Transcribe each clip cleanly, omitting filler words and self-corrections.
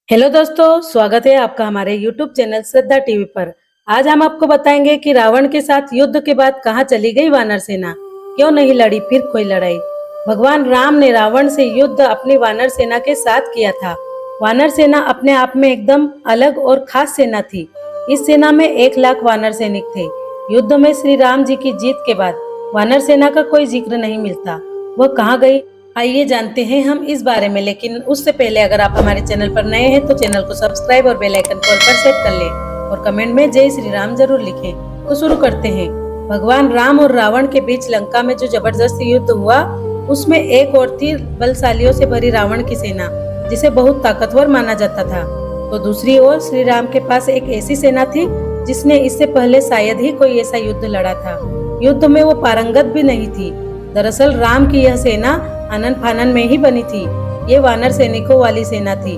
Hello दोस्तों, स्वागत है आपका हमारे YouTube चैनल श्रद्धा टीवी पर। आज हम आपको बताएंगे कि रावण के साथ युद्ध के बाद कहां चली गई वानर सेना, क्यों नहीं लड़ी फिर कोई लड़ाई। भगवान राम ने रावण से युद्ध अपनी वानर सेना के साथ किया था। वानर सेना अपने आप में एकदम अलग और खास सेना थी। इस सेना में 1 लाख वानर सैनिक थे। युद्ध में श्री राम जी की जीत के बाद वानर सेना का कोई जिक्र नहीं मिलता। वह कहाँ गई, आइए जानते हैं हम इस बारे में। लेकिन उससे पहले अगर आप हमारे चैनल पर नए हैं तो चैनल को सब्सक्राइब और बेल आइकन कॉल पर सेट कर लें और कमेंट में जय श्री राम जरूर लिखें। तो शुरू करते हैं। भगवान राम और रावण के बीच लंका में जो जबरदस्त युद्ध हुआ, उसमें एक और थी बलशालियों से भरी रावण की सेना, जिसे बहुत ताकतवर माना जाता था। तो दूसरी ओर श्री राम के पास एक ऐसी सेना थी जिसने इससे पहले शायद ही कोई ऐसा युद्ध लड़ा था। युद्ध में वो पारंगत भी नहीं थी। दरअसल राम की यह सेना आनन फानन में ही बनी थी। ये वानर सैनिकों वाली सेना थी।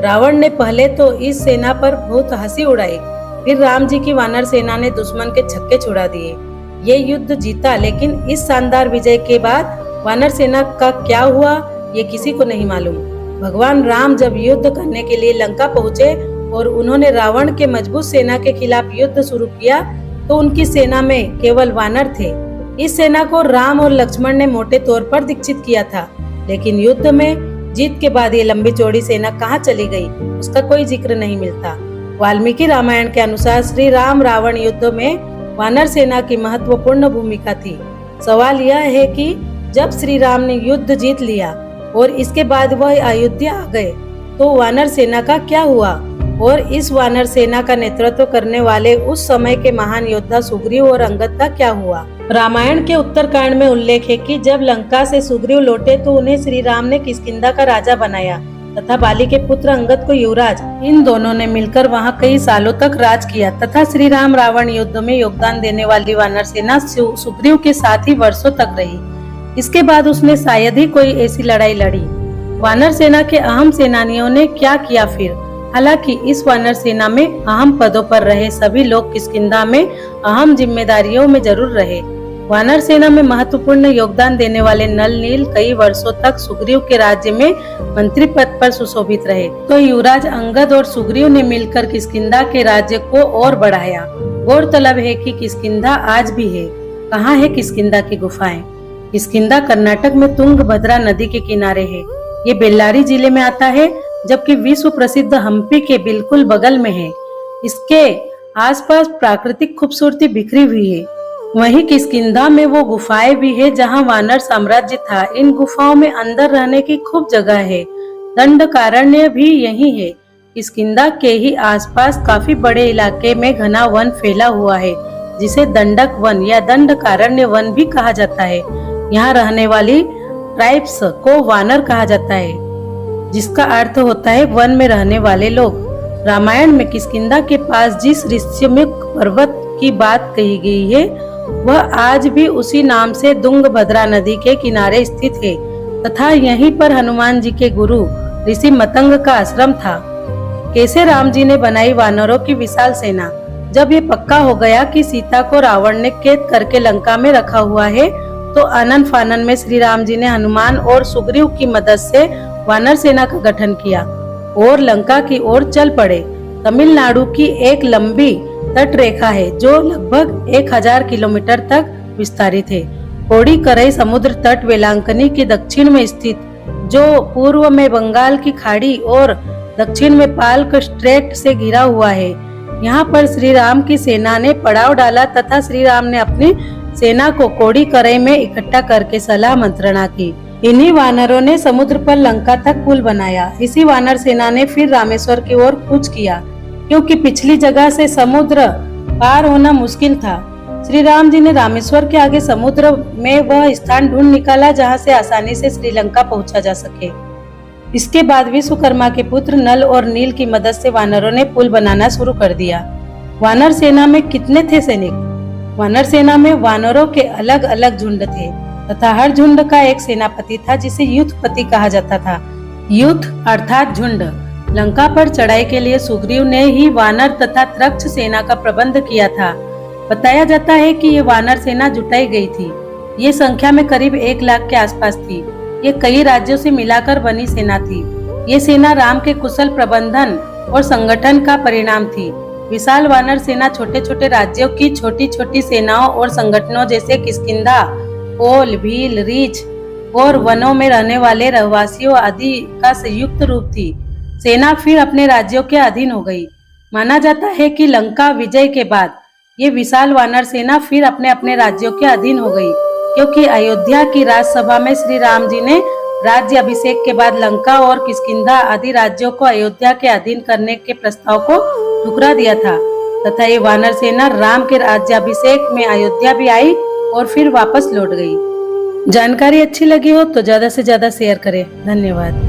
रावण ने पहले तो इस सेना पर बहुत हंसी उड़ाई, फिर राम जी की वानर सेना ने दुश्मन के छक्के छुड़ा दिए। ये युद्ध जीता, लेकिन इस शानदार विजय के बाद वानर सेना का क्या हुआ ये किसी को नहीं मालूम। भगवान राम जब युद्ध करने के लिए लंका पहुँचे और उन्होंने रावण के मजबूत सेना के खिलाफ युद्ध शुरू किया, तो उनकी सेना में केवल वानर थे। इस सेना को राम और लक्ष्मण ने मोटे तौर पर दीक्षित किया था, लेकिन युद्ध में जीत के बाद ये लंबी चौड़ी सेना कहाँ चली गई, उसका कोई जिक्र नहीं मिलता। वाल्मीकि रामायण के अनुसार श्री राम रावण युद्ध में वानर सेना की महत्वपूर्ण भूमिका थी। सवाल यह है कि जब श्री राम ने युद्ध जीत लिया और इसके बाद वह अयोध्या आ गए, तो वानर सेना का क्या हुआ और इस वानर सेना का नेतृत्व करने वाले उस समय के महान योद्धा सुग्रीव और अंगद का क्या हुआ। रामायण के उत्तरकांड में उल्लेख है कि जब लंका से सुग्रीव लौटे तो उन्हें श्री राम ने किष्किंधा का राजा बनाया तथा बाली के पुत्र अंगद को युवराज। इन दोनों ने मिलकर वहां कई सालों तक राज किया तथा श्री राम रावण युद्ध में योगदान देने वाली वानर सेना सुग्रीव के साथ ही वर्षों तक रही। इसके बाद उसने शायद ही कोई ऐसी लड़ाई लड़ी। वानर सेना के अहम सेनानियों ने क्या किया फिर। हालांकि इस वानर सेना में अहम पदों पर रहे सभी लोग किष्किंधा में अहम जिम्मेदारियों में जरूर रहे। वानर सेना में महत्वपूर्ण योगदान देने वाले नल नील कई वर्षों तक सुग्रीव के राज्य में मंत्री पद पर सुशोभित रहे, तो युवराज अंगद और सुग्रीव ने मिलकर किष्किंधा के राज्य को और बढ़ाया। गौरतलब है कि किष्किंधा आज भी है। कहाँ है किष्किंधा की गुफाएं? किष्किंधा कर्नाटक में तुंगभद्रा नदी के किनारे है। ये बेल्लारी जिले में आता है, जबकि विश्व प्रसिद्ध हम्पी के बिल्कुल बगल में है। इसके आसपास प्राकृतिक खूबसूरती बिखरी हुई है। वहीं किष्किंधा में वो गुफाएं भी है जहां वानर साम्राज्य था। इन गुफाओं में अंदर रहने की खूब जगह है। दंडकारण्य भी यही है। किष्किंधा के ही आसपास काफी बड़े इलाके में घना वन फैला हुआ है, जिसे दंडक वन या दंडकारण्य वन भी कहा जाता है। यहाँ रहने वाली ट्राइब्स को वानर कहा जाता है, जिसका अर्थ होता है वन में रहने वाले लोग। रामायण में किष्किंधा के पास जिस ऋष्यमुख पर्वत की बात कही गई है, वह आज भी उसी नाम से तुंगभद्रा नदी के किनारे स्थित है तथा यहीं पर हनुमान जी के गुरु ऋषि मतंग का आश्रम था। कैसे राम जी ने बनाई वानरों की विशाल सेना। जब ये पक्का हो गया कि सीता को रावण ने कैद करके लंका में रखा हुआ है, तो आनन फानन में श्री राम जी ने हनुमान और सुग्रीव की मदद से वानर सेना का गठन किया और लंका की ओर चल पड़े। तमिलनाडु की एक लंबी तट रेखा है जो लगभग 1000 किलोमीटर तक विस्तारित है। कोडीकरई समुद्र तट वेलांकनी के दक्षिण में स्थित, जो पूर्व में बंगाल की खाड़ी और दक्षिण में पाल्क स्ट्रेट से घिरा हुआ है। यहाँ पर श्री राम की सेना ने पड़ाव डाला तथा श्री राम ने अपनी सेना को कोडीकरई में इकट्ठा करके सलाह मंत्रणा की। इन्हीं वानरों ने समुद्र पर लंका तक पुल बनाया। इसी वानर सेना ने फिर रामेश्वर की ओर कूच किया, क्योंकि पिछली जगह से समुद्र पार होना मुश्किल था। श्री राम जी ने रामेश्वर के आगे समुद्र में वह स्थान ढूंढ निकाला जहां से आसानी से श्रीलंका पहुंचा जा सके। इसके बाद विश्वकर्मा के पुत्र नल और नील की मदद से वानरों ने पुल बनाना शुरू कर दिया। वानर सेना में कितने थे सैनिक? वानर सेना में वानरों के अलग अलग झुंड थे तथा हर झुंड का एक सेनापति था, जिसे युद्धपति कहा जाता था। युद्ध अर्थात झुंड। लंका पर चढ़ाई के लिए सुग्रीव ने ही वानर तथा त्रक्ष सेना का प्रबंध किया था। बताया जाता है कि ये वानर सेना जुटाई गई थी। ये संख्या में करीब 1 लाख के आसपास थी। ये कई राज्यों से मिलाकर बनी सेना थी। ये सेना राम के कुशल प्रबंधन और संगठन का परिणाम थी। विशाल वानर सेना छोटे छोटे राज्यों की छोटी छोटी सेनाओं और संगठनों जैसे किष्किंधा, ओल, भील, रीछ और वनों में रहने वाले रहवासियों आदि का संयुक्त रूप थी। सेना फिर अपने राज्यों के अधीन हो गई। माना जाता है कि लंका विजय के बाद ये विशाल वानर सेना फिर अपने अपने राज्यों के अधीन हो गई, क्योंकि अयोध्या की राजसभा में श्री राम जी ने राज्य अभिषेक के बाद लंका और किष्किंधा आदि राज्यों को अयोध्या के अधीन करने के प्रस्ताव को ठुकरा दिया था तथा ये वानर सेना राम के राज्याभिषेक में अयोध्या भी आई और फिर वापस लौट गई। जानकारी अच्छी लगी हो तो ज्यादा से ज्यादा शेयर करें। धन्यवाद।